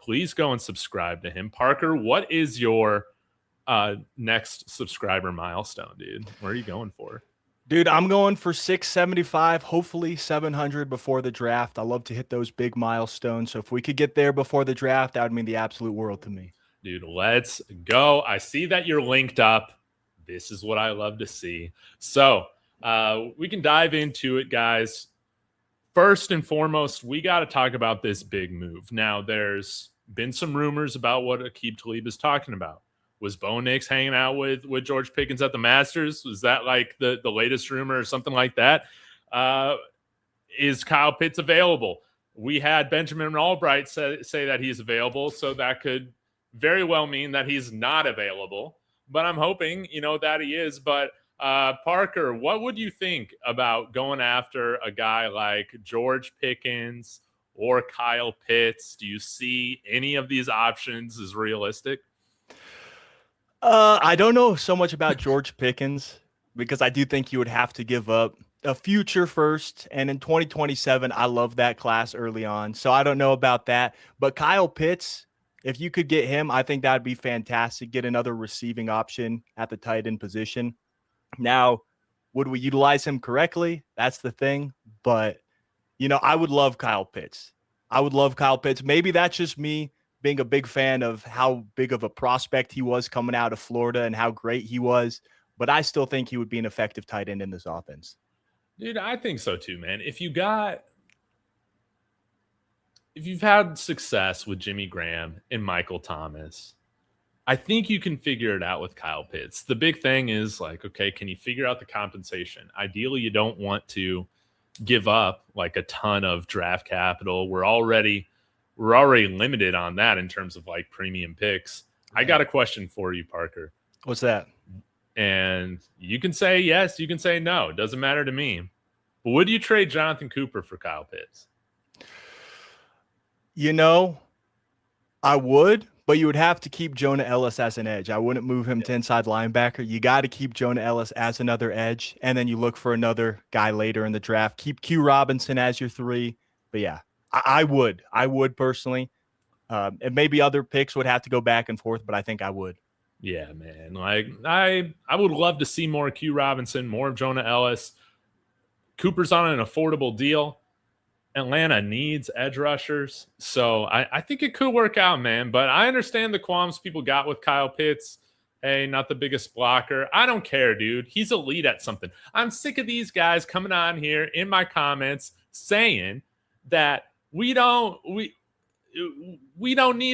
please go and subscribe to him. Parker, what is your next subscriber milestone, dude? Where are you going for? Dude, I'm going for 675, hopefully 700 before the draft. I love to hit those big milestones. So if we could get there before the draft, that would mean the absolute world to me. Dude, let's go. I see that you're linked up. This is what I love to see. So we can dive into it, guys. First and foremost, we got to talk about this big move. Now, there's been some rumors about what Aqib Talib is talking about. Was Bo Nix hanging out with George Pickens at the Masters? Was that like the latest rumor or something like that? Is Kyle Pitts available? We had Benjamin Albright say that he's available, so that could very well mean that he's not available. But I'm hoping, that he is. But Parker, what would you think about going after a guy like George Pickens or Kyle Pitts? Do you see any of these options as realistic? I don't know so much about George Pickens because I do think you would have to give up a future first. And in 2027, I love that class early on. So I don't know about that. But Kyle Pitts, if you could get him, I think that would be fantastic. Get another receiving option at the tight end position. Now, would we utilize him correctly? That's the thing. But, I would love Kyle Pitts. Maybe that's just me being a big fan of how big of a prospect he was coming out of Florida and how great he was. But I still think he would be an effective tight end in this offense. Dude, I think so too, man. If you've had success with Jimmy Graham and Michael Thomas, I think you can figure it out with Kyle Pitts. The big thing is okay, can you figure out the compensation? Ideally, you don't want to give up like a ton of draft capital. We're already limited on that in terms of premium picks. I got a question for you, Parker. What's that? And you can say yes, you can say no. It doesn't matter to me. But would you trade Jonathan Cooper for Kyle Pitts? I would, but you would have to keep Jonah Ellis as an edge. I wouldn't move him to inside linebacker. You got to keep Jonah Ellis as another edge, and then you look for another guy later in the draft. Keep Q Robinson as your 3. But yeah, I would personally. And maybe other picks would have to go back and forth, but I think I would. Yeah, man. I would love to see more Q Robinson, more of Jonah Ellis. Cooper's on an affordable deal. Atlanta needs edge rushers. So I think it could work out, man. But I understand the qualms people got with Kyle Pitts. Hey, not the biggest blocker. I don't care, dude. He's elite at something. I'm sick of these guys coming on here in my comments saying that we don't need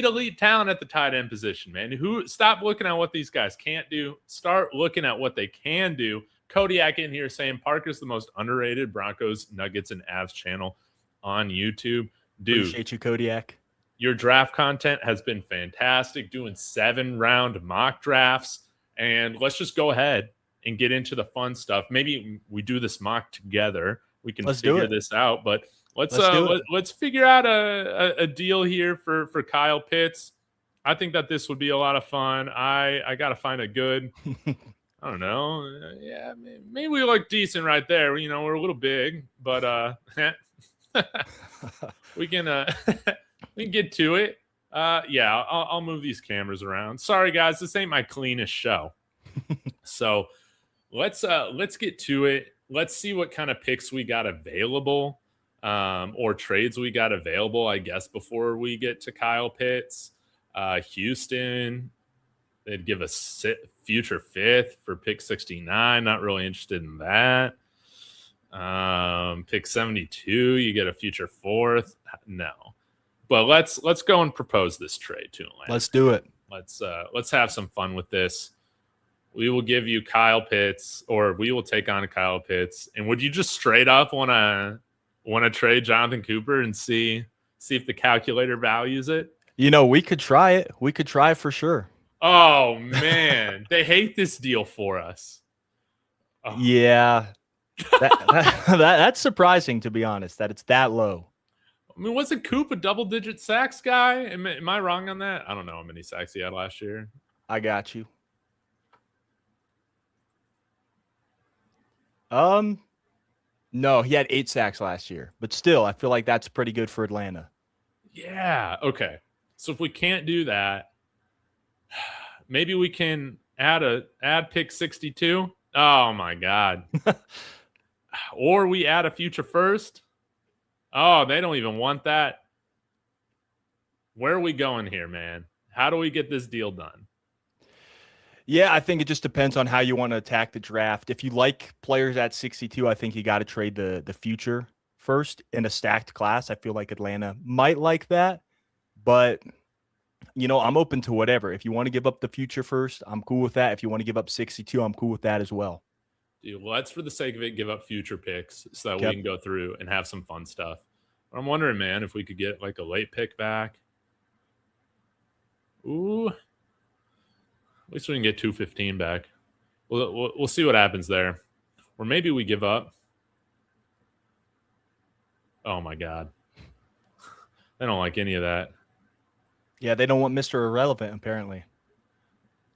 elite talent at the tight end position, man. Stop looking at what these guys can't do. Start looking at what they can do. Kodiak in here saying Parker's the most underrated Broncos, Nuggets, and Avs channel on YouTube. Dude, appreciate you, Kodiak. Your draft content has been fantastic, doing 7-round mock drafts. And let's just go ahead and get into the fun stuff. Maybe we do this mock together. We can figure this out. But let's figure out a deal here for Kyle Pitts. I think that this would be a lot of fun. I got to find a good, I don't know. Yeah, maybe we look decent right there. We're a little big, but we can get to it. Yeah, I'll move these cameras around. Sorry, guys, this ain't my cleanest show. So let's get to it. Let's see what kind of picks we got available, or trades we got available, I guess, before we get to Kyle Pitts. Houston, they'd give a future 5th for pick 69. Not really interested in that. Pick 72, you get a future 4th. No. But let's go and propose this trade to Atlanta. Let's do it. Let's have some fun with this. We will give you Kyle Pitts, or we will take on Kyle Pitts. And would you just straight up want to trade Jonathan Cooper and see if the calculator values it? We could try it. We could try for sure. Oh man, they hate this deal for us. Oh. Yeah. That's surprising, to be honest, that it's that low. I mean, wasn't Coop a double-digit sacks guy? Am I wrong on that? I don't know how many sacks he had last year. I got you. No, he had 8 sacks last year, but still, I feel like that's pretty good for Atlanta. Yeah. Okay. So if we can't do that, maybe we can add pick 62. Oh my God. Or we add a future first. Oh, they don't even want that. Where are we going here, man? How do we get this deal done? Yeah, I think it just depends on how you want to attack the draft. If you like players at 62, I think you got to trade the future first in a stacked class. I feel like Atlanta might like that, but I'm open to whatever. If you want to give up the future first, I'm cool with that. If you want to give up 62, I'm cool with that as well. Dude, let's, for the sake of it, give up future picks so that we Yep. can go through and have some fun stuff. I'm wondering, man, if we could get like a late pick back. Ooh. At least we can get 215 back. We'll see what happens there. Or maybe we give up. Oh my God. They don't like any of that. Yeah, they don't want Mr. Irrelevant, apparently.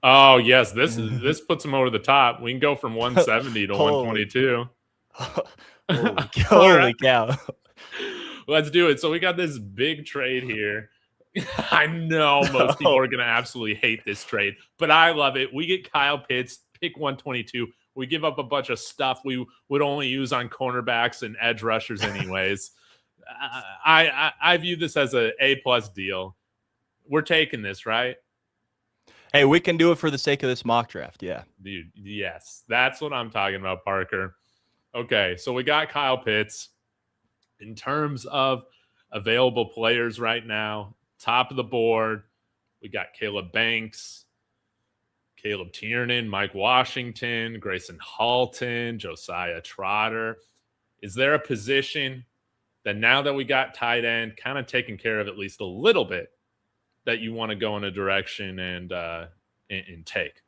Oh yes, this puts them over the top. We can go from 170 to 122. Holy cow. Let's do it. So we got this big trade here. I know most people are going to absolutely hate this trade, but I love it. We get Kyle Pitts, pick 122. We give up a bunch of stuff we would only use on cornerbacks and edge rushers anyways. I view this as a A+ deal. We're taking this, right? Hey, we can do it for the sake of this mock draft. Yeah. Dude, yes. That's what I'm talking about, Parker. Okay, so we got Kyle Pitts. In terms of available players right now, top of the board, we got Caleb Banks, Caleb Tiernan, Mike Washington, Grayson Halton, Josiah Trotter. Is there a position that now that we got tight end kind of taken care of at least a little bit that you want to go in a direction and take?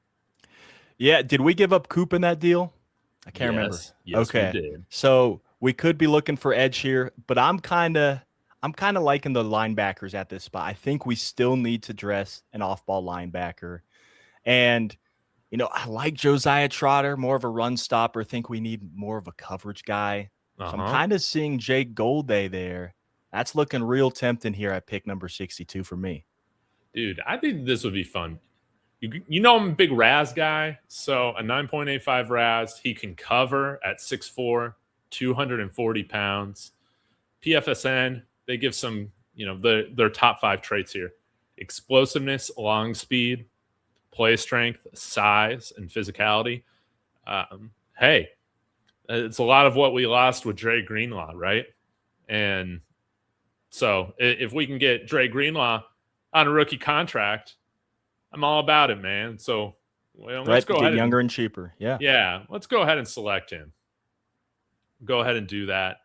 Yeah. Did we give up Coop in that deal? I can't remember. Yes, okay. we did. So we could be looking for edge here, but I'm kind of liking the linebackers at this spot. I think we still need to dress an off-ball linebacker. And, I like Josiah Trotter, more of a run stopper. I think we need more of a coverage guy. So I'm kind of seeing Jake Golday there. That's looking real tempting here at pick number 62 for me. Dude, I think this would be fun. I'm a big Raz guy, so a 9.85 Raz. He can cover at 6'4", 240 pounds. PFSN, they give some, their top 5 traits here: explosiveness, long speed, play strength, size, and physicality. Hey, it's a lot of what we lost with Dre Greenlaw, right? And so if we can get Dre Greenlaw on a rookie contract, I'm all about it, man. So let's go ahead. Younger and cheaper. Yeah. Yeah. Let's go ahead and select him. Go ahead and do that.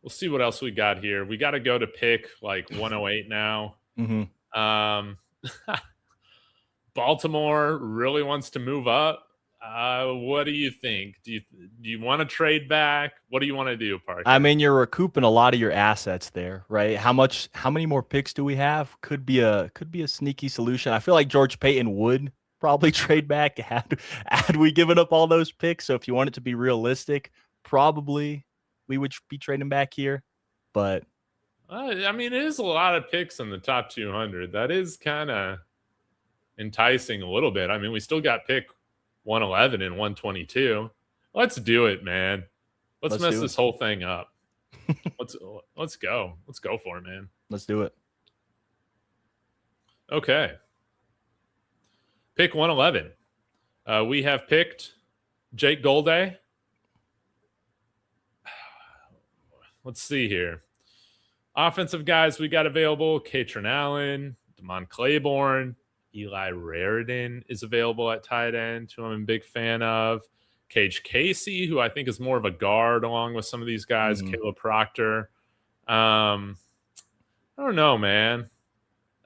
We'll see what else we got here. We got to go to pick like 108 now. Mm-hmm. Baltimore really wants to move up. What do you think? Do you want to trade back? What do you want to do, Parker? I mean, you're recouping a lot of your assets there, right? How many more picks do we have? Could be a sneaky solution. I feel like George Payton would probably trade back had we given up all those picks. So if you want it to be realistic, probably we would be trading back here. But I mean, it is a lot of picks in the top 200. That is kind of enticing a little bit. I mean, we still got pick 111 and 122. Let's do it, man. Let's mess this whole thing up. Let's go. Let's go for it, man. Let's do it. Okay. Pick 111. We have picked Jake Golday. Let's see here. Offensive guys we got available: Katrin Allen, Damon Claiborne, Eli Raridan is available at tight end, who I'm a big fan of. Cage Casey, who I think is more of a guard along with some of these guys. Caleb Proctor. I don't know, man.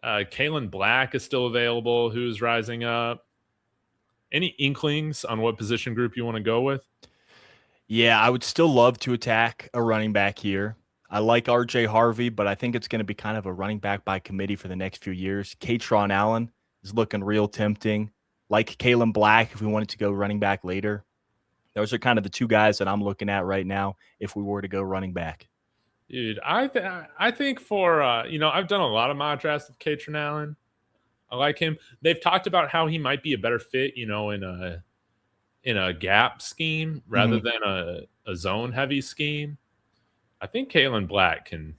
Kalen Black is still available, who's rising up. Any inklings on what position group you want to go with? Yeah, I would still love to attack a running back here. I like RJ Harvey, but I think it's going to be kind of a running back by committee for the next few years. Katron Allen is looking real tempting. Like Kalen Black, if we wanted to go running back later. Those are kind of the two guys that I'm looking at right now if we were to go running back. Dude, I think for I've done a lot of mock drafts of Katrin Allen. I like him. They've talked about how he might be a better fit, in a gap scheme rather Mhm. than a zone heavy scheme. I think Kalen Black can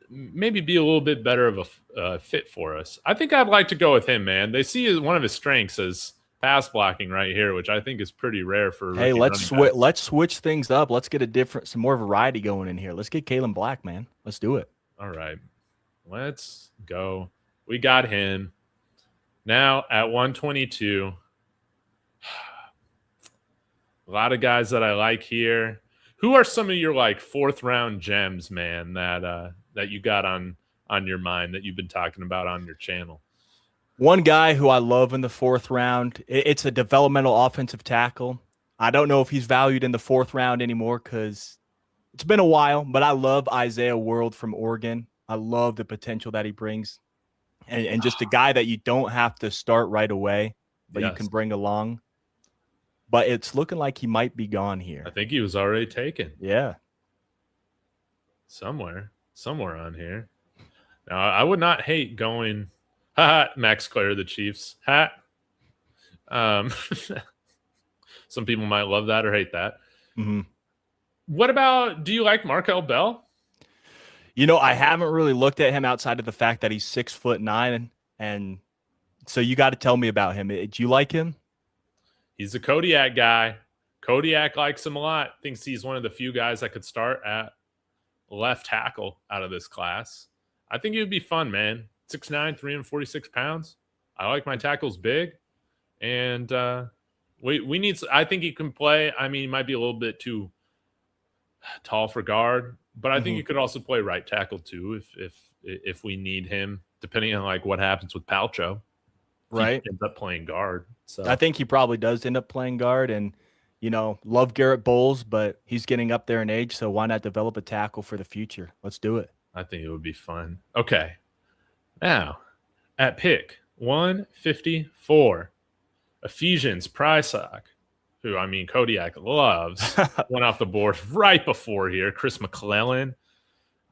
maybe be a little bit better of a fit for us. I think I'd like to go with him, man. They see one of his strengths as pass blocking right here, which I think is pretty rare for a Hey, rookie running back. let's switch things up. Let's get some more variety going in here. Let's get Kalen Black, man. Let's do it. All right, let's go. We got him. Now at 122, a lot of guys that I like here. Who are some of your like fourth round gems, man, that you got on your mind that you've been talking about on your channel? One guy who I love in the fourth round, it's a developmental offensive tackle. I don't know if he's valued in the fourth round anymore because it's been a while, but I love Isaiah World from Oregon. I love the potential that he brings. And just a guy that you don't have to start right away, but you Yes, can bring along. But it's looking like he might be gone here. I think he was already taken Yeah. somewhere on here. Now I would not hate going. Max Clare, the Chiefs. Um, some people might love that or hate that. Mm-hmm. What about? Do you like Markel Bell? I haven't really looked at him outside of the fact that he's 6'9", and so you got to tell me about him. Do you like him? He's a Kodiak guy. Kodiak likes him a lot. Thinks he's one of the few guys that could start at left tackle out of this class. I think it would be fun, man. 6'9", 346 pounds. I like my tackles big, and we need. I think he can play. I mean, he might be a little bit too tall for guard, but I think he could also play right tackle too if we need him, depending on like what happens with Palcho. Right. He ends up playing guard. So I think he probably does end up playing guard, and love Garrett Bowles, but he's getting up there in age, so why not develop a tackle for the future? Let's do it. I think it would be fun. Okay. Now, at pick 154, Ephesians Prysock, who Kodiak loves, went off the board right before here. Chris McClellan.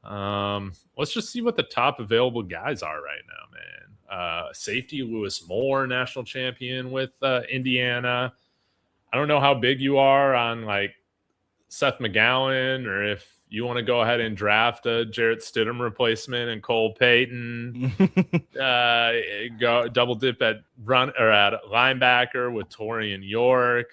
Let's just see what the top available guys are right now, man. Safety Lewis Moore, national champion with Indiana. I don't know how big you are on like Seth McGowan, or if you want to go ahead and draft a Jarrett Stidham replacement and Cole Payton. Go double dip at run or at linebacker with Torian York.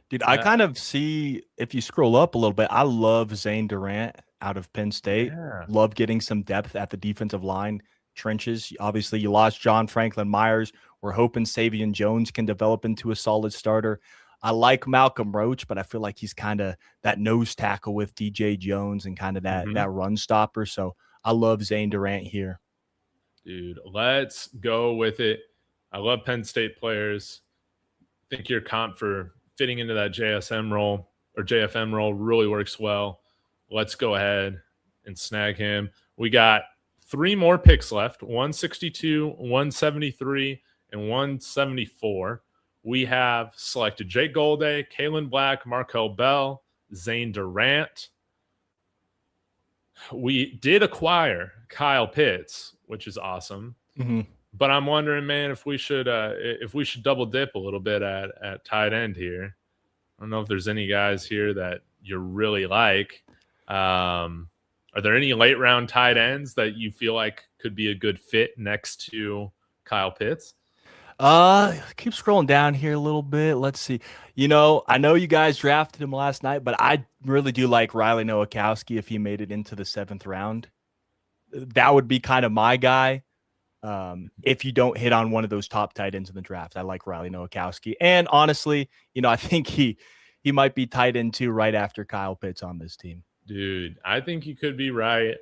Dude, I kind of see, if you scroll up a little bit, I love Zane Durant out of Penn State. Yeah. Love getting some depth at the defensive line trenches. Obviously, you lost John Franklin Myers. We're hoping Savion Jones can develop into a solid starter. I like Malcolm Roach, but I feel like he's kind of that nose tackle with DJ Jones and kind of that run stopper. So I love Zane Durant here. Dude, let's go with it. I love Penn State players. I think your comp for fitting into that JSM role or JFM role really works well. Let's go ahead and snag him. We got 3 more picks left, 162, 173, and 174. We have selected Jake Golday, Kalen Black, Markel Bell, Zane Durant. We did acquire Kyle Pitts, which is awesome. But I'm wondering, man, if we should double dip a little bit at tight end here. I don't know if there's any guys here that you really like. Are there any late round tight ends that you feel like could be a good fit next to Kyle Pitts? Keep scrolling down here a little bit. Let's see. I know you guys drafted him last night, but I really do like Riley Nowakowski if he made it into the 7th round. That would be kind of my guy. If you don't hit on one of those top tight ends in the draft, I like Riley Nowakowski. And honestly, I think he might be tight end 2 right after Kyle Pitts on this team. Dude, I think you could be right.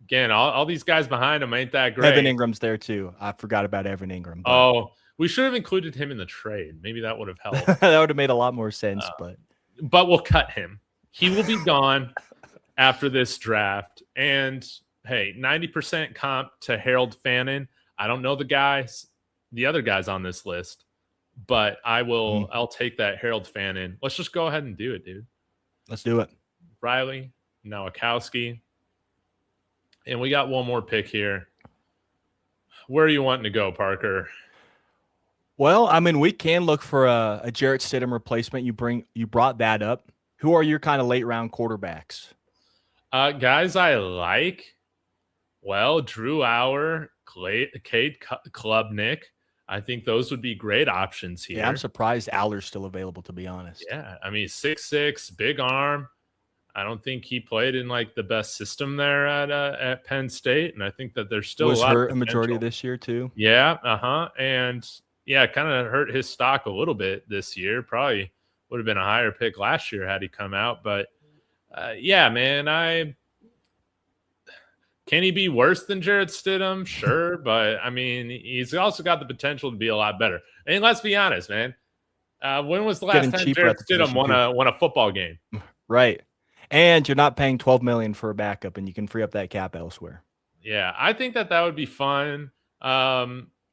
Again, all these guys behind him ain't that great. Evan Ingram's there too. I forgot about Evan Ingram. Oh, we should have included him in the trade. Maybe that would have helped. That would have made a lot more sense. But we'll cut him. He will be gone after this draft. And hey, 90% comp to Harold Fannin. I don't know the other guys on this list, but I'll take that Harold Fannin. Let's just go ahead and do it, dude. Let's do it. Riley Nowakowski. And we got one more pick here. Where are you wanting to go, Parker? Well, I mean, we can look for a Jarrett Stidham replacement. You brought that up. Who are your kind of late round quarterbacks? Guys I like. Well, Drew Auer, Cade Klubnik. I think those would be great options here. Yeah, I'm surprised Aller's still available, to be honest. Yeah, I mean, 6'6", big arm. I don't think he played in like the best system there at Penn State, and I think that there's still was a lot hurt of a majority potential. of this year too. Yeah, and yeah, kind of hurt his stock a little bit this year. Probably would have been a higher pick last year had he come out, but yeah, man, can he be worse than Jarrett Stidham? Sure, but I mean, he's also got the potential to be a lot better. And let's be honest, man. When was the last time Jarrett Stidham won a football game? Right. And you're not paying $12 million for a backup, and you can free up that cap elsewhere. Yeah, I think that would be fun.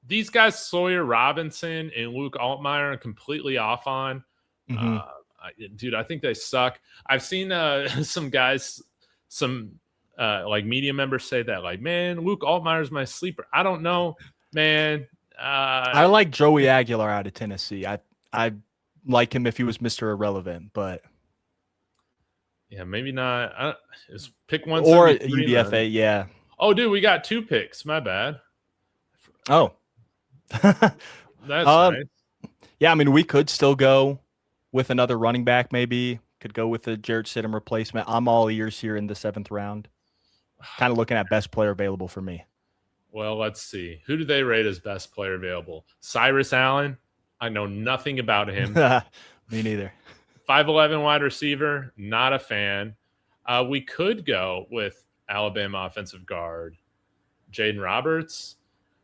These guys, Sawyer Robinson and Luke Altmaier, are completely off on. Dude, I think they suck. I've seen some guys, like media members say that, like, man, Luke Altmaier's my sleeper. I don't know, man. I like Joey Aguilar out of Tennessee. I like him if he was Mr. Irrelevant, but yeah, maybe not. Just pick one or UDFA. Then. Yeah. Oh, dude, we got 2 picks. My bad. Oh, that's nice. Yeah, I mean, we could still go with another running back. Maybe could go with a Jarrett Stidham replacement. I'm all ears here in the 7th round. Kind of looking at best player available for me. Well, let's see. Who do they rate as best player available? Cyrus Allen. I know nothing about him. Me neither. 5'11" wide receiver. Not a fan. We could go with Alabama offensive guard Jaden Roberts.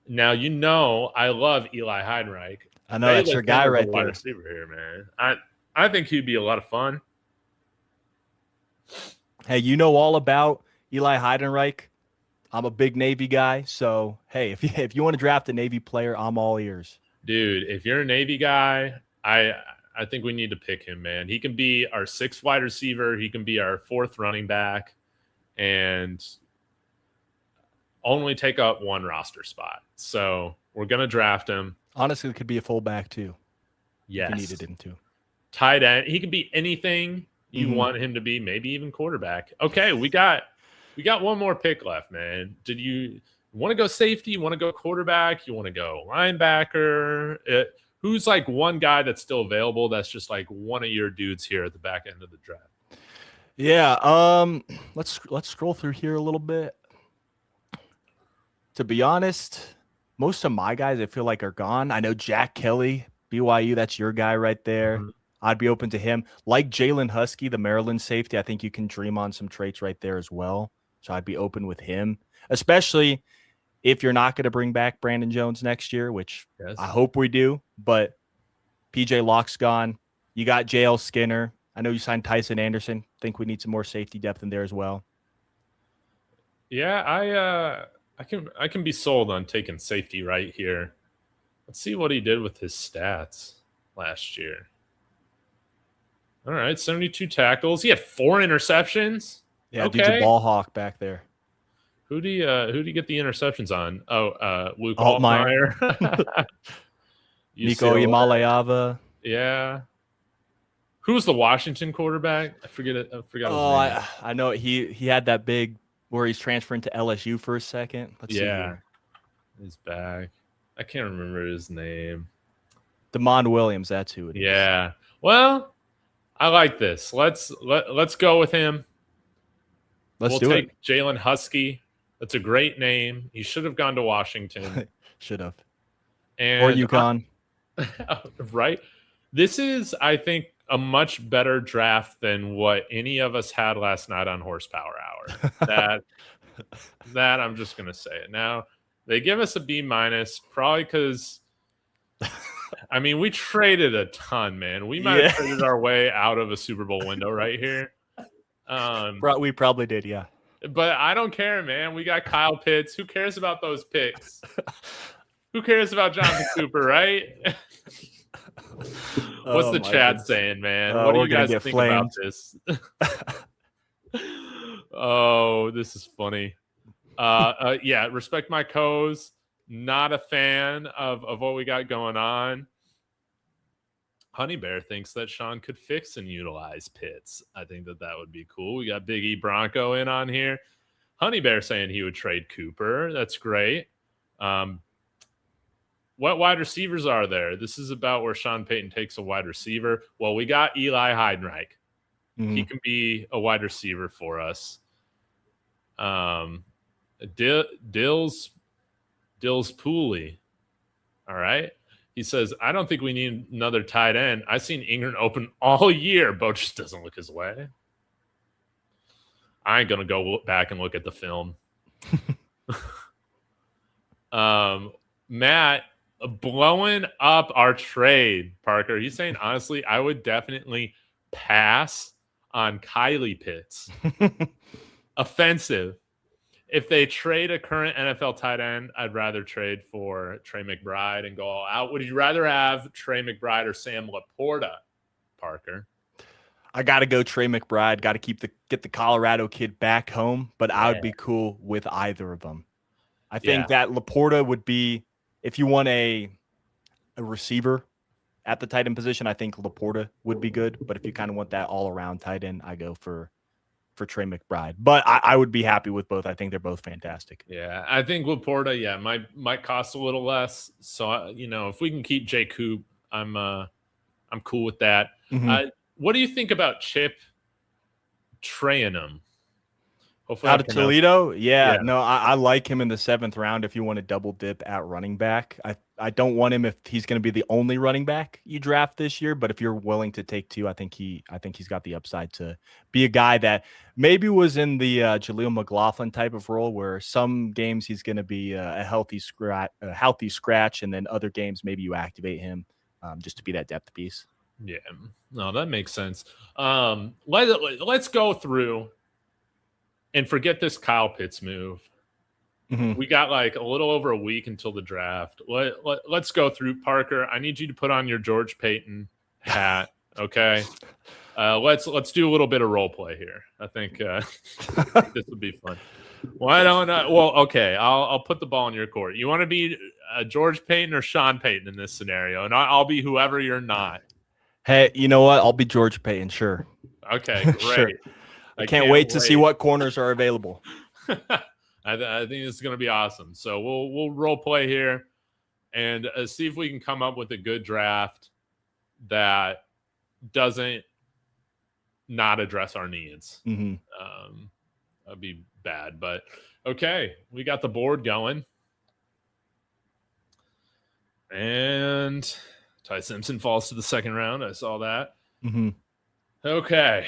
Now, I love Eli Heidenreich. I know that's your guy right there. Wide receiver here, man. I think he'd be a lot of fun. Hey, you know all about Eli Heidenreich. I'm a big Navy guy, so hey, if you want to draft a Navy player, I'm all ears. Dude, if you're a Navy guy, I think we need to pick him, man. He can be our 6th wide receiver. He can be our 4th running back, and only take up 1 roster spot. So we're gonna draft him. Honestly, it could be a fullback too. Yes, if you needed him to. Tight end. He can be anything you want him to be. Maybe even quarterback. Okay, we got one more pick left, man. Did you want to go safety? You want to go quarterback? You want to go linebacker? Who's like one guy that's still available that's just like one of your dudes here at the back end of the draft? Yeah, let's scroll through here a little bit. To be honest, most of my guys I feel like are gone. I know Jack Kelly, BYU, that's your guy right there. I'd be open to him. Like Jalen Husky, the Maryland safety, I think you can dream on some traits right there as well. So I'd be open with him, especially if you're not going to bring back Brandon Jones next year, which I hope we do. But PJ Locke's gone. You got JL Skinner. I know you signed Tyson Anderson. Think we need some more safety depth in there as well. Yeah, I can be sold on taking safety right here. Let's see what he did with his stats last year. All right, 72 tackles. He had 4 interceptions. Yeah, okay. Dude's a ball hawk back there. Who do you get the interceptions on? Oh, Luke Altmaier. Nico Imaleava. Yeah. Who's the Washington quarterback? I forget it. I forgot his name. I know he had that big where he's transferring to LSU for a second. Let's see here. He's back. I can't remember his name. Damon Williams, that's who it is. Yeah. Well, I like this. Let's go with him. We'll take Jalen Husky. That's a great name. He should have gone to Washington. Should have. And or UConn. Right? This is, I think, a much better draft than what any of us had last night on Horsepower Hour. That I'm just going to say it. Now, they give us a B-, probably because, I mean, we traded a ton, man. We might have traded our way out of a Super Bowl window right here. We probably did, yeah. But I don't care, man. We got Kyle Pitts. Who cares about those picks? Who cares about Jonathan Cooper, right? What's the chat saying, man? What do you guys think about this? Oh, this is funny. Yeah, respect my co's. Not a fan of what we got going on. Honey Bear thinks that Sean could fix and utilize Pitts. I think that would be cool. We got Big E Bronco in on here. Honey Bear saying he would trade Cooper. That's great. What wide receivers are there? This is about where Sean Payton takes a wide receiver. Well, we got Eli Heidenreich. Mm-hmm. He can be a wide receiver for us. Dills Pooley. All right. He says, I don't think we need another tight end. I've seen Ingram open all year. Bo just doesn't look his way. I ain't going to go back and look at the film. Matt, blowing up our trade, Parker. He's saying, honestly, I would definitely pass on Kylie Pitts. Offensive. If they trade a current NFL tight end, I'd rather trade for Trey McBride and go all out. Would you rather have Trey McBride or Sam Laporta, Parker? I got to go Trey McBride. Got to get the Colorado kid back home, but I would be cool with either of them. I think that Laporta would be, if you want a receiver at the tight end position, I think Laporta would be good. But if you kind of want that all-around tight end, I go for Trey McBride. But I would be happy with both. I think they're both fantastic. Yeah, I think Laporta, might cost a little less. So, if we can keep Jay Coop, I'm cool with that. Mm-hmm. What do you think about Chip Trayanum? Hopefully out of Toledo? Yeah. No, I like him in the 7th round if you want to double dip at running back. I don't want him if he's going to be the only running back you draft this year, but if you're willing to take 2, I think he's got the upside to be a guy that maybe was in the Jaleel McLaughlin type of role where some games he's going to be a healthy scratch, and then other games maybe you activate him just to be that depth piece. Yeah. No, that makes sense. Let's go through and forget this Kyle Pitts move. Mm-hmm. We got like a little over a week until the draft. Let's go through. Parker, I need you to put on your George Payton hat. Okay. Let's do a little bit of role play here. I think this would be fun. Why don't I? Well, okay. I'll put the ball in your court. You want to be George Payton or Sean Payton in this scenario, and I'll be whoever you're not. Hey, you know what? I'll be George Payton. Sure. Okay. Great. Sure. I can't wait to see what corners are available. I think this is going to be awesome. So we'll role play here and see if we can come up with a good draft that doesn't not address our needs. Mm-hmm. That'd be bad, but okay. We got the board going. And Ty Simpson falls to the 2nd round. I saw that. Mm-hmm. Okay.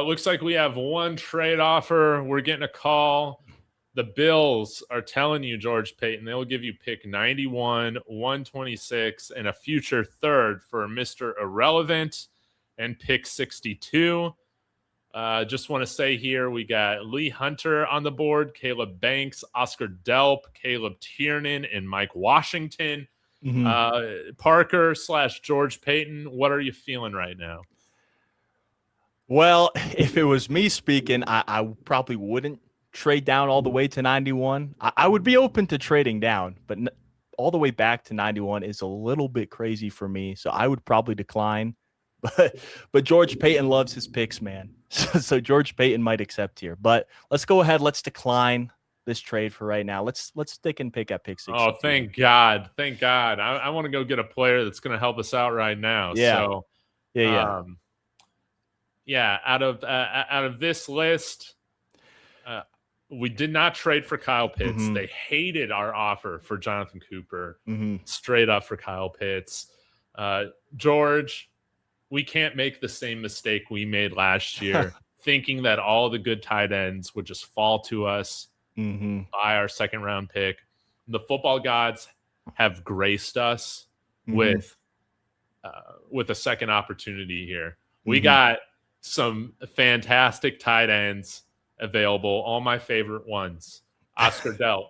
Looks like we have one trade offer. We're getting a call. The Bills are telling you, George Payton, they'll give you pick 91, 126, and a future 3rd for Mr. Irrelevant and pick 62. Just want to say here, we got Lee Hunter on the board, Caleb Banks, Oscar Delp, Caleb Tiernan, and Mike Washington. Mm-hmm. Parker / George Payton, what are you feeling right now? Well, if it was me speaking, I probably wouldn't trade down all the way to 91. I would be open to trading down, but all the way back to 91 is a little bit crazy for me. So I would probably decline. But George Payton loves his picks, man. So George Payton might accept here. But let's go ahead. Let's decline this trade for right now. Let's stick and pick at pick 6. Oh, thank God. Thank God. I want to go get a player that's going to help us out right now. Yeah. So, yeah. Out of this list, we did not trade for Kyle Pitts. Mm-hmm. They hated our offer for Jonathan Cooper, straight up for Kyle Pitts. George, we can't make the same mistake we made last year, thinking that all the good tight ends would just fall to us by our 2nd round pick. The football gods have graced us with a second opportunity here. We got some fantastic tight ends available. All my favorite ones: Oscar Delp,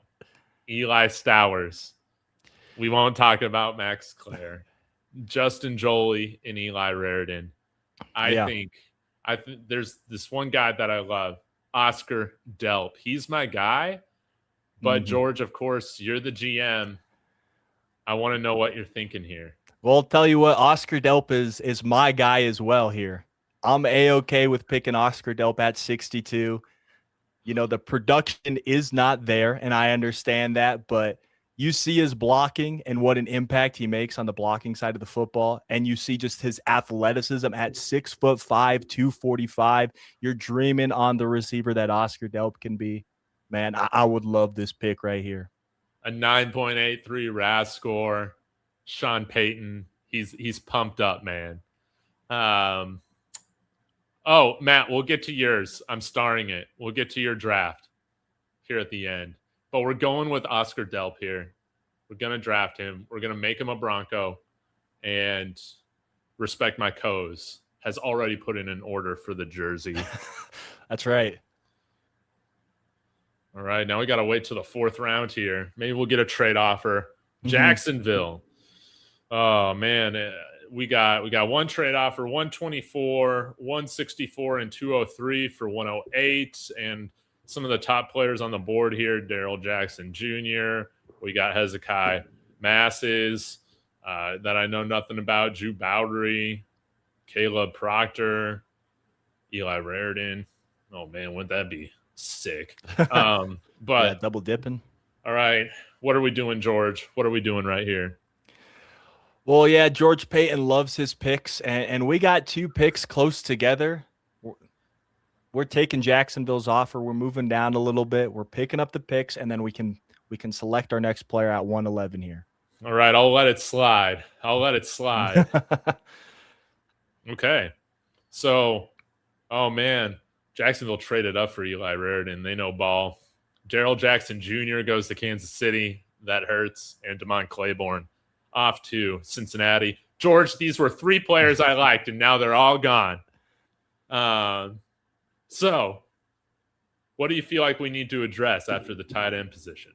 Eli Stowers. We won't talk about Max Clare, Justin Jolie, and Eli Raridan. I think there's this one guy that I love, Oscar Delp. He's my guy. But George, of course, you're the GM. I want to know what you're thinking here. Well, I'll tell you what, Oscar Delp is my guy as well here. I'm A-okay with picking Oscar Delp at 62. You know, the production is not there, and I understand that, but you see his blocking and what an impact he makes on the blocking side of the football, and you see just his athleticism at 6'5", 245. You're dreaming on the receiver that Oscar Delp can be. Man, I would love this pick right here. A 9.83 RAS score. Sean Payton, he's pumped up, man. Oh, Matt, we'll get to yours. I'm starring it. We'll get to your draft here at the end. But we're going with Oscar Delp here. We're going to draft him. We're going to make him a Bronco. And Respect My Co's has already put in an order for the jersey. That's right. All right, now we got to wait till the 4th round here. Maybe we'll get a trade offer. Jacksonville. Oh, man. We got one trade offer, 124, 164, and 203 for 108. And some of the top players on the board here, Darrell Jackson Jr., we got Hezekiah Masses that I know nothing about, Drew Bowdery, Caleb Proctor, Eli Raridan. Oh, man, wouldn't that be sick? But yeah, double dipping. All right, what are we doing, George? What are we doing right here? Well, yeah, George Payton loves his picks, and we got 2 picks close together. We're taking Jacksonville's offer. We're moving down a little bit. We're picking up the picks, and then we can select our next player at 111 here. All right, I'll let it slide. Okay. So, oh, man, Jacksonville traded up for Eli Raridan. They know ball. Darrell Jackson Jr. goes to Kansas City. That hurts. And Damon Claiborne off to Cincinnati. George, these were 3 players I liked, and now they're all gone. So, what do you feel like we need to address after the tight end position?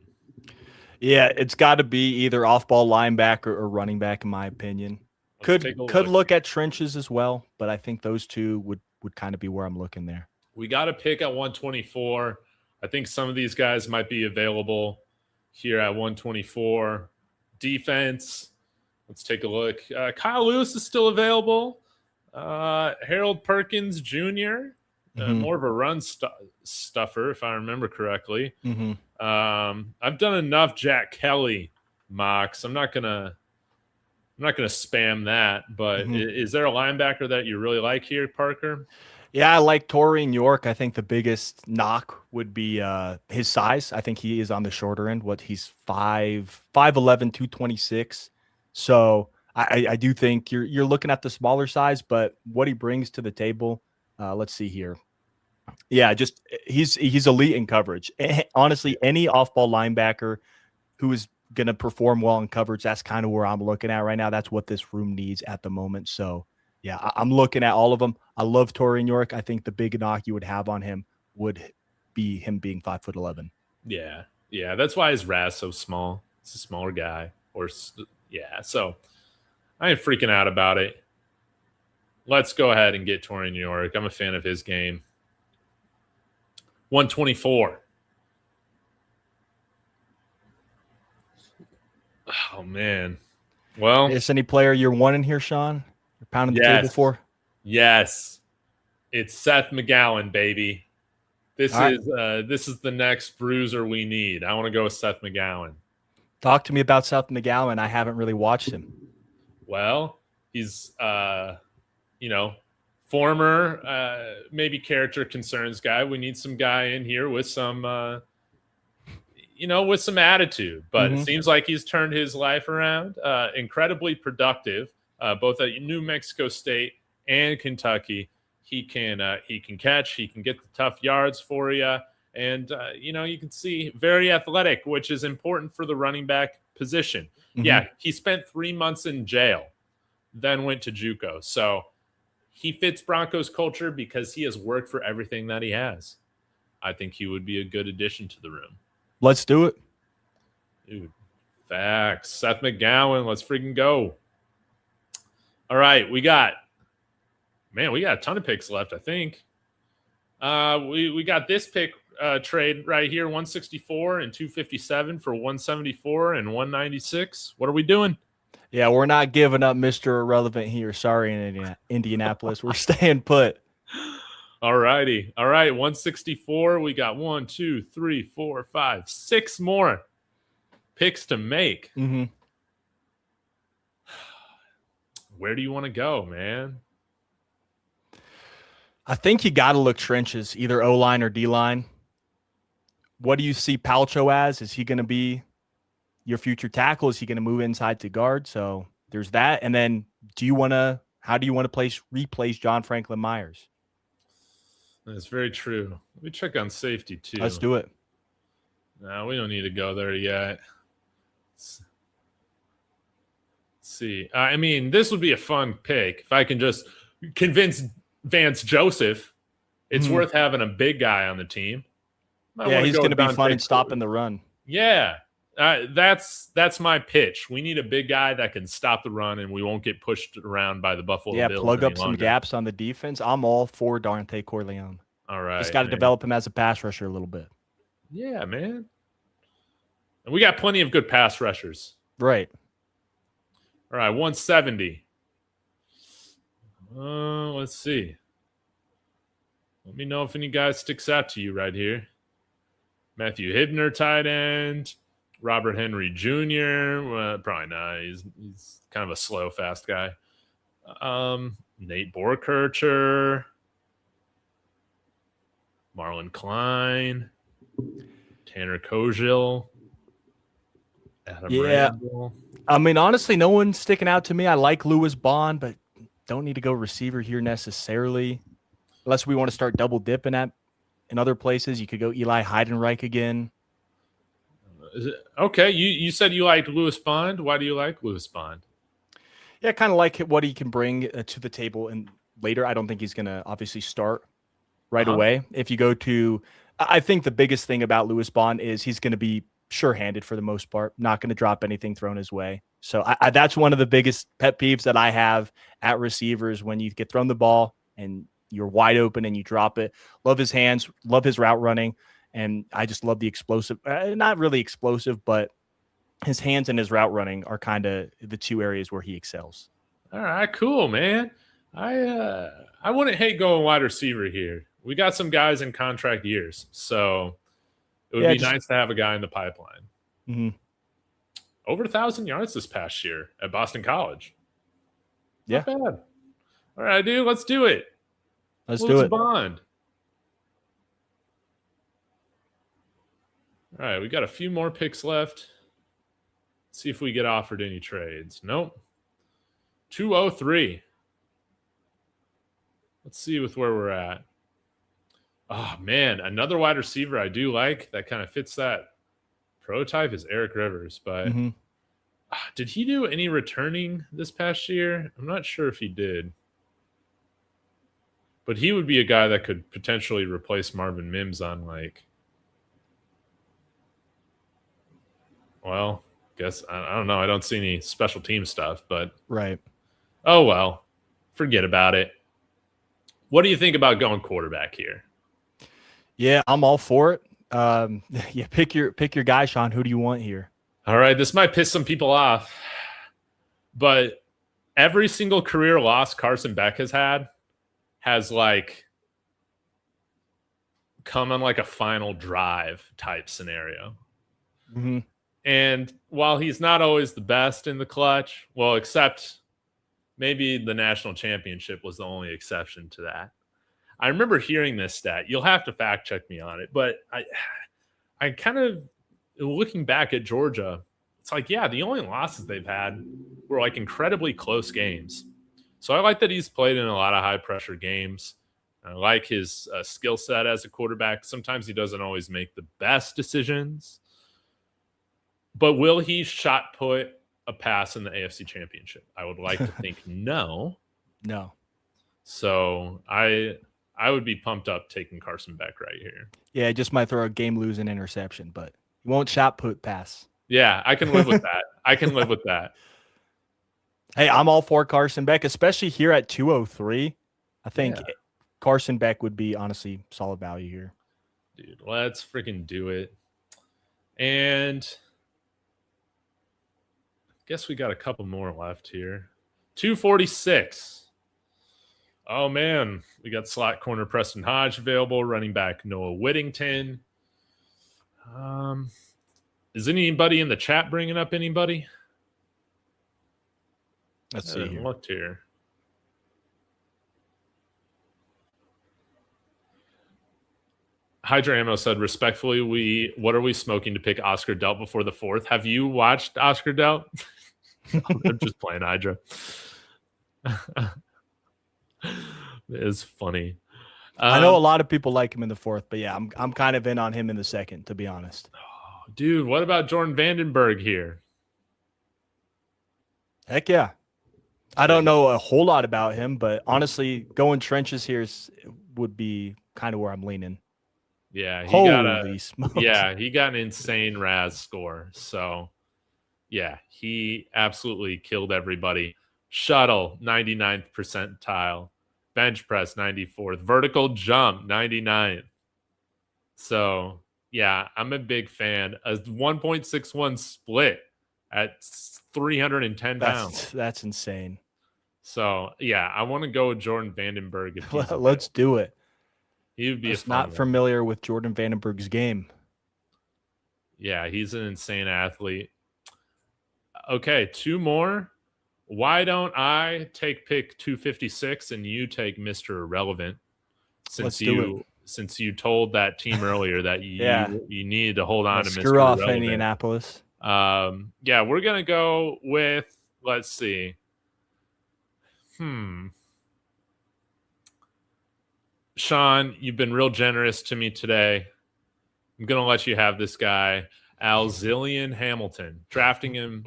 Yeah, it's got to be either off-ball linebacker or running back, in my opinion. Could look at trenches as well, but I think those 2 would kind of be where I'm looking there. We got a pick at 124. I think some of these guys might be available here at 124. Defense, let's take a look. Kyle Lewis is still available. Harold Perkins Jr., more of a run stuffer, if I remember correctly. I've done enough Jack Kelly mocks. I'm not gonna spam that, but is there a linebacker that you really like here, Parker? Yeah, I like Torian York. I think the biggest knock would be his size. I think he is on the shorter end. He's 5'11", 226. So I do think you're looking at the smaller size, but what he brings to the table, let's see here. Yeah, just he's elite in coverage. Honestly, any off-ball linebacker who is going to perform well in coverage, that's kind of where I'm looking at right now. That's what this room needs at the moment. So, yeah, I'm looking at all of them. I love Torian York. I think the big knock you would have on him would be him being 5'11". Yeah, that's why his RAS so small. It's a smaller guy. So I ain't freaking out about it. Let's go ahead and get Torian York. I'm a fan of his game. 124. Oh, man. Well, is any player you're wanting here, Sean? You're pounding the table for? Yes. It's Seth McGowan, baby. This is the next bruiser we need. I want to go with Seth McGowan. Talk to me about Seth McGowan. I haven't really watched him. Well, he's former maybe character concerns guy. We need some guy in here with some with some attitude. But it seems like he's turned his life around. Incredibly productive, both at New Mexico State and Kentucky. He can catch. He can get the tough yards for you. And, you can see very athletic, which is important for the running back position. Yeah, he spent 3 months in jail, then went to JUCO. So he fits Broncos culture because he has worked for everything that he has. I think he would be a good addition to the room. Let's do it. Dude, facts. Seth McGowan, let's freaking go. All right, we got a ton of picks left, I think. We got this pick trade right here, 164 and 257 for 174 and 196. What are we doing? Yeah, we're not giving up Mr. Irrelevant here. Sorry, in Indianapolis. We're staying put. All righty. All right, 164. We got 1, 2, 3, 4, 5, 6 more picks to make. Mm-hmm. Where do you want to go, man? I think you got to look trenches, either O-line or D-line. What do you see Palcho as? Is he going to be your future tackle? Is he going to move inside to guard? So there's that. And then how do you want to replace John Franklin Myers? That's very true. Let me check on safety too. Let's do it. No, we don't need to go there yet. Let's see. I mean, this would be a fun pick if I can just convince Vance Joseph it's worth having a big guy on the team. He's going to be fun and stopping the run. Yeah, that's my pitch. We need a big guy that can stop the run, and we won't get pushed around by the Buffalo Bills. Yeah, plug up some gaps on the defense. I'm all for Dante Corleone. All right, just got to develop him as a pass rusher a little bit. Yeah, man. And we got plenty of good pass rushers. Right. All right, 170. Let's see. Let me know if any guy sticks out to you right here. Matthew Hibner, tight end. Robert Henry Jr. Well, probably not. He's kind of a slow, fast guy. Nate Borkircher. Marlon Klein. Tanner Kojil. Adam Randall. I mean, honestly, no one's sticking out to me. I like Lewis Bond, but don't need to go receiver here necessarily. Unless we want to start double dipping in other places. You could go Eli Heidenreich again. Okay, you said you liked Lewis Bond. Why do you like Lewis Bond? Yeah, I kind of like what he can bring to the table. And later, I don't think he's going to obviously start right away. If you go to, I think the biggest thing about Lewis Bond is he's going to be sure-handed for the most part, not going to drop anything thrown his way. So that's one of the biggest pet peeves that I have at receivers when you get thrown the ball and you're wide open and you drop it. Love his hands, love his route running, and I just love the explosive, not really explosive, but his hands and his route running are kind of the two areas where he excels. All right, cool, man. I wouldn't hate going wide receiver here. We got some guys in contract years, so it would be nice to have a guy in the pipeline. Mm-hmm. Over 1,000 yards this past year at Boston College. Yeah. Not bad. All right, dude, let's do it. Let's do it. Bond. All right, we got a few more picks left. Let's see if we get offered any trades. Nope. 203. Let's see with where we're at. Oh, man, another wide receiver I do like that kind of fits that prototype is Eric Rivers. But did he do any returning this past year? I'm not sure if he did. But he would be a guy that could potentially replace Marvin Mims on guess I don't know. I don't see any special team stuff, but right. Oh, well, forget about it. What do you think about going quarterback here? Yeah, I'm all for it. Yeah, pick your guy, Sean. Who do you want here? All right, this might piss some people off, but every single career loss Carson Beck has had has come on a final drive type scenario. Mm-hmm. And while he's not always the best in the clutch, well, except maybe the national championship was the only exception to that. I remember hearing this stat. You'll have to fact check me on it, but I kind of looking back at Georgia, it's the only losses they've had were incredibly close games. So I like that he's played in a lot of high pressure games. I like his skill set as a quarterback. Sometimes he doesn't always make the best decisions, but will he shot put a pass in the AFC Championship? I would like to think no. No. So I would be pumped up taking Carson Beck right here. Yeah, he just might throw a game-losing interception, but he won't shot put pass. Yeah, I can live with that. I can live with that. Hey, I'm all for Carson Beck, especially here at 203. I think Carson Beck would be honestly solid value here. Dude, let's freaking do it. And I guess we got a couple more left here. 246. Oh, man. We got slot corner Preston Hodge available, running back Noah Whittington. Is anybody in the chat bringing up anybody? Let's see here. Looked here. Hydra Ammo said, respectfully, what are we smoking to pick Oscar Delp before the 4th? Have you watched Oscar Delp? I'm just playing Hydra. It's funny. I know a lot of people like him in the 4th, but yeah, I'm kind of in on him in the 2nd, to be honest. Oh, dude, what about Jordan Vandenberg here? Heck yeah. I don't know a whole lot about him, but honestly, going trenches here would be kind of where I'm leaning. Yeah, Holy smokes. Yeah, he got an insane RAS score. So, yeah, he absolutely killed everybody. Shuttle, 99th percentile. Bench press, 94th. Vertical jump, 99th. So, yeah, I'm a big fan. A 1.61 split at 310 pounds. That's insane. So, yeah, I want to go with Jordan Vandenberg. If Let's do it. He would be just not familiar with Jordan Vandenberg's game. Yeah, he's an insane athlete. Okay, 2 more. Why don't I take pick 256 and you take Mr. Irrelevant? Since you told that team earlier that you needed to hold on to Mr. Screw off Irrelevant. Indianapolis. Yeah, we're gonna go with, let's see. Sean, you've been real generous to me today. I'm going to let you have this guy, Alzillion Hamilton. Drafting him,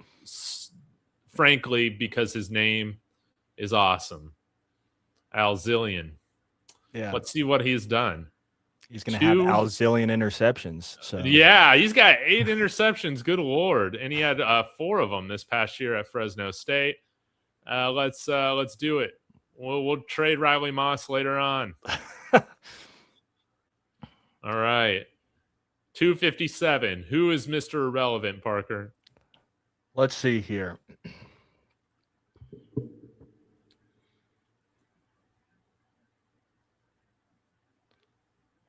frankly, because his name is awesome. Alzillion. Yeah. Let's see what he's done. He's going to have Alzillion interceptions. So yeah, he's got 8 interceptions. Good Lord. And he had 4 of them this past year at Fresno State. Let's do it. We'll trade Riley Moss later on. All right. 257. Who is Mr. Irrelevant, Parker? Let's see here.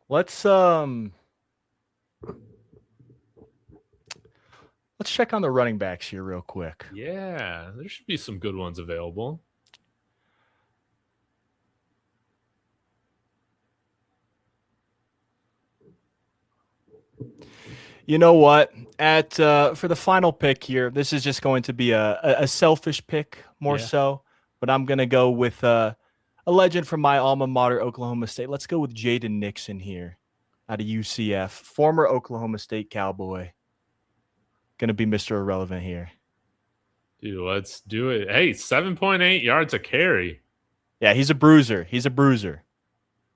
Let's check on the running backs here real quick. Yeah, there should be some good ones available. You know what? For the final pick here, this is just going to be a selfish pick more so, but I'm going to go with a legend from my alma mater, Oklahoma State. Let's go with Jaden Nixon here out of UCF, former Oklahoma State Cowboy. Going to be Mr. Irrelevant here. Dude, let's do it. Hey, 7.8 yards a carry. Yeah, he's a bruiser.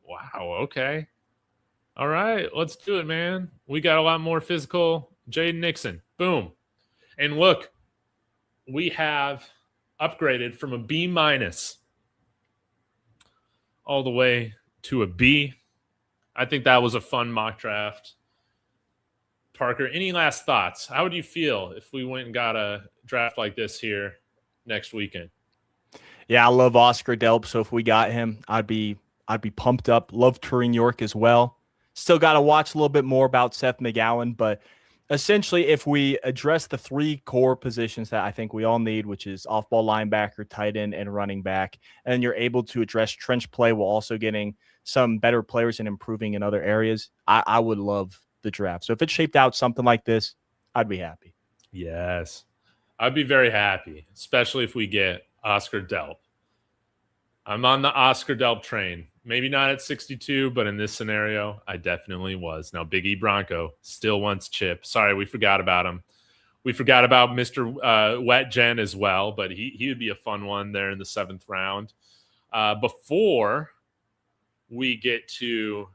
Wow, okay. All right, let's do it, man. We got a lot more physical. Jaden Nixon, boom. And look, we have upgraded from a B- all the way to a B. I think that was a fun mock draft. Parker, any last thoughts? How would you feel if we went and got a draft like this here next weekend? Yeah, I love Oscar Delp, so if we got him, I'd be pumped up. Love Turing York as well. Still got to watch a little bit more about Seth McGowan, but essentially if we address the 3 core positions that I think we all need, which is off-ball linebacker, tight end, and running back, and you're able to address trench play while also getting some better players and improving in other areas, I would love the draft. So if it shaped out something like this, I'd be happy. Yes, I'd be very happy, especially if we get Oscar Delp. I'm on the Oscar Delp train. Maybe not at 62, but in this scenario, I definitely was. Now, Big E Bronco still wants Chip. Sorry, we forgot about him. We forgot about Mr. Wet Jen as well, but he would be a fun one there in the 7th round. Before we get to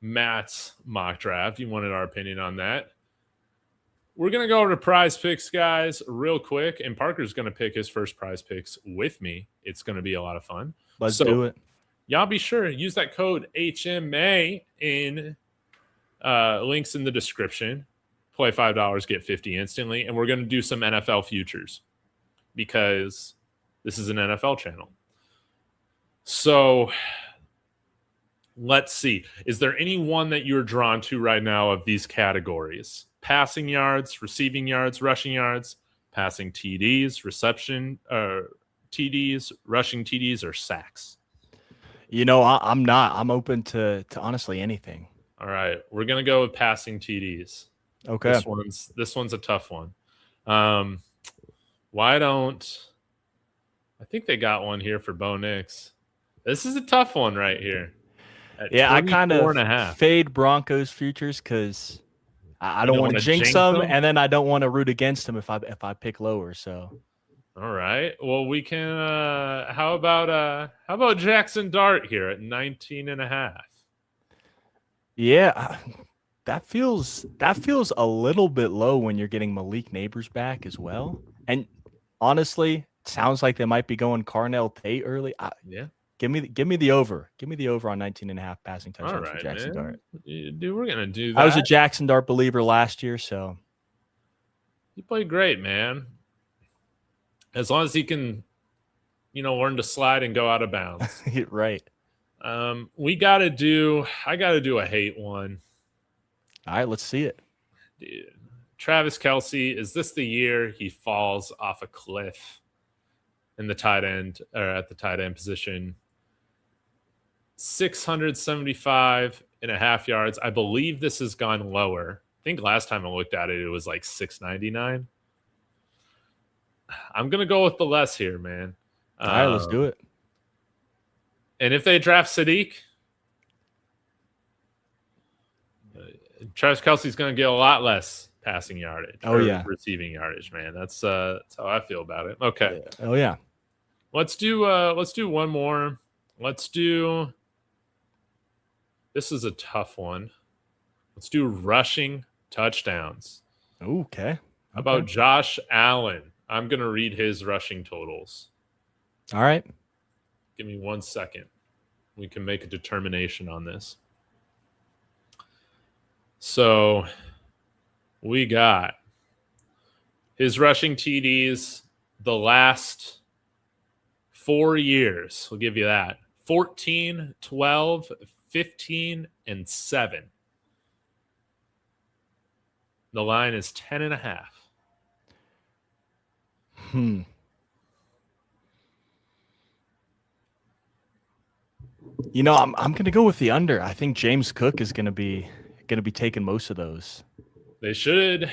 Matt's mock draft, you wanted our opinion on that. We're going to go over to prize picks, guys, real quick. And Parker's going to pick his first prize picks with me. It's going to be a lot of fun. Let's do it. y'all be sure use that code HMA in links in the description. Play $5, get 50 instantly, and we're going to do some NFL futures because this is an NFL channel. So let's see. Is there any one that you're drawn to right now of these categories? Passing yards, receiving yards, rushing yards, passing TDs, reception TDs, rushing TDs, or sacks? I'm not. I'm open to honestly anything. All right, we're gonna go with passing TDs. Okay. This one's a tough one. Why don't I think they got one here for Bo Nix? This is a tough one right here. Yeah, I kind of fade Broncos futures because I don't want to jinx them, and then I don't want to root against them if I pick lower. So, all right. Well, we can. How about Jackson Dart here at 19.5? Yeah, that feels a little bit low when you're getting Malik Neighbors back as well. And honestly, it sounds like they might be going Carnell Tate early. Yeah. Give me the over. Give me the over on 19.5 passing touchdowns for Jackson Dart. Dude, we're gonna do that. I was a Jackson Dart believer last year, so he played great, man. As long as he can, learn to slide and go out of bounds. Right. I gotta do a hate one. All right, let's see it. Dude. Travis Kelce, is this the year he falls off a cliff in the tight end or at the tight end position? 675.5 yards. I believe this has gone lower. I think last time I looked at it, it was like 699. I'm going to go with the less here, man. All right, let's do it. And if they draft Sadiq, Travis Kelce's going to get a lot less passing yardage. Oh, yeah. Receiving yardage, man. That's how I feel about it. Okay. Yeah. Oh, yeah. Let's do one more. This is a tough one. Let's do rushing touchdowns. Okay. How about Josh Allen? I'm going to read his rushing totals. All right. Give me 1 second. We can make a determination on this. So we got his rushing TDs the last 4 years. We'll give you that. 14, 12, 15, and 7. The line is 10.5. I'm going to go with the under. I think James Cook is going to be taking most of those. They should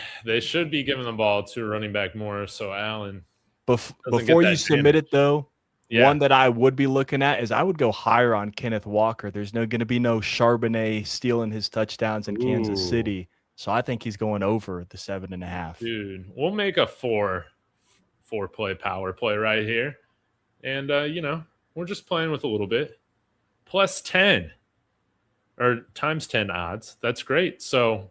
be giving the ball to running back more. So Allen. Before you submit it though, one that I would be looking at is I would go higher on Kenneth Walker. There's going to be no Charbonnet stealing his touchdowns in Kansas City. So I think he's going over the 7.5. Dude, we'll make a four play power play right here. And, we're just playing with a little bit. Plus 10 or times 10 odds. That's great. So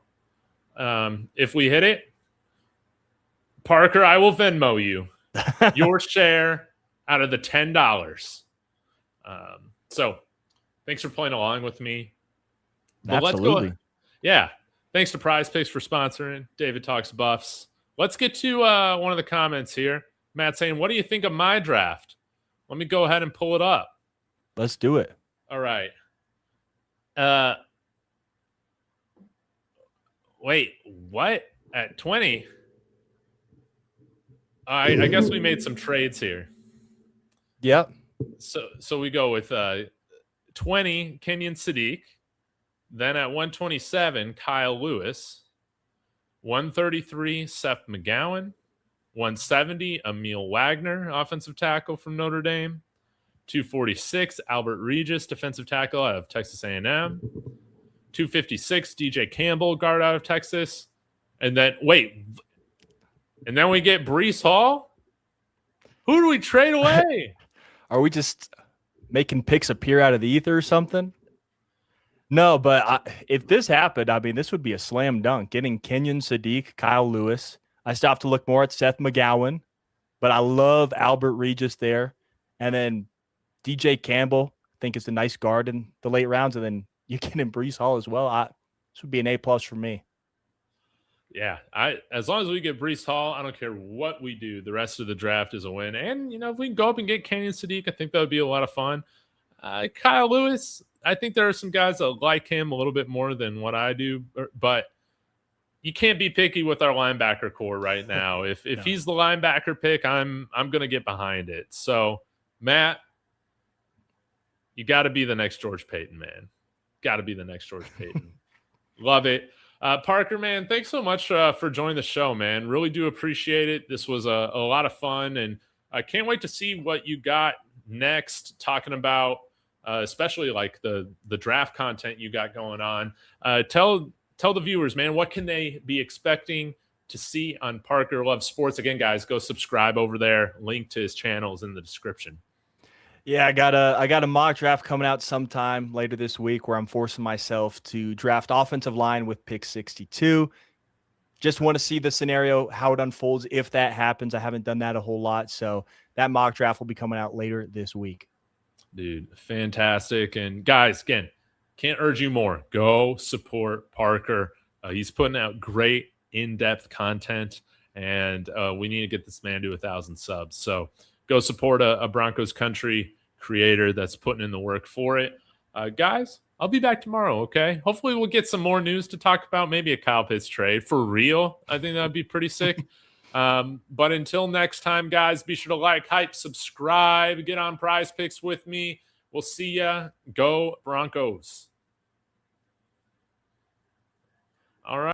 if we hit it, Parker, I will Venmo you your share out of the $10. So thanks for playing along with me. But Absolutely. Let's go. Yeah. Thanks to Prize Picks for sponsoring David Talks Buffs. Let's get to one of the comments here. Matt saying, what do you think of my draft? Let me go ahead and pull it up. Let's do it. All right. Wait, what? At 20? I guess we made some trades here. Yep. So we go with 20, Kenyon Sadiq. Then at 127, Kyle Lewis. 133, Seth McGowan. 170, Emil Wagner, offensive tackle from Notre Dame. 246, Albert Regis, defensive tackle out of Texas A&M. 256, DJ Campbell, guard out of Texas. And then we get Breece Hall? Who do we trade away? Are we just making picks appear out of the ether or something? No, but if this happened, this would be a slam dunk. Getting Kenyon Sadiq, Kyle Lewis. I still have to look more at Seth McGowan, but I love Albert Regis there. And then DJ Campbell. think is a nice guard in the late rounds, and then you get in Breece Hall as well. This would be an A+ for me. Yeah, as long as we get Breece Hall, I don't care what we do. The rest of the draft is a win. And if we can go up and get Kenyon Sadiq, I think that would be a lot of fun. Kyle Lewis, I think there are some guys that like him a little bit more than what I do, but you can't be picky with our linebacker core right now. If No. he's the linebacker pick, I'm going to get behind it. So, Matt, you got to be the next George Payton, man. Got to be the next George Payton. Love it. Parker, man, thanks so much for joining the show, man. Really do appreciate it. This was a lot of fun, and I can't wait to see what you got next, talking about especially like the draft content you got going on. Tell the viewers, man, what can they be expecting to see on Parker Loves Sports? Again, guys, go subscribe over there. Link to his channels in the description. Yeah, I got a mock draft coming out sometime later this week where I'm forcing myself to draft offensive line with pick 62. Just want to see the scenario, how it unfolds if that happens. I haven't done that a whole lot, so that mock draft will be coming out later this week. Dude, fantastic. And guys, again, can't urge you more. Go support Parker. He's putting out great in-depth content, and we need to get this man to 1,000 subs. So go support a Broncos country creator that's putting in the work for it. Guys, I'll be back tomorrow, okay? Hopefully we'll get some more news to talk about, maybe a Kyle Pitts trade. For real, I think that would be pretty sick. But until next time, guys, be sure to like, hype, subscribe, get on Prize Picks with me. We'll see ya. Go Broncos. All right.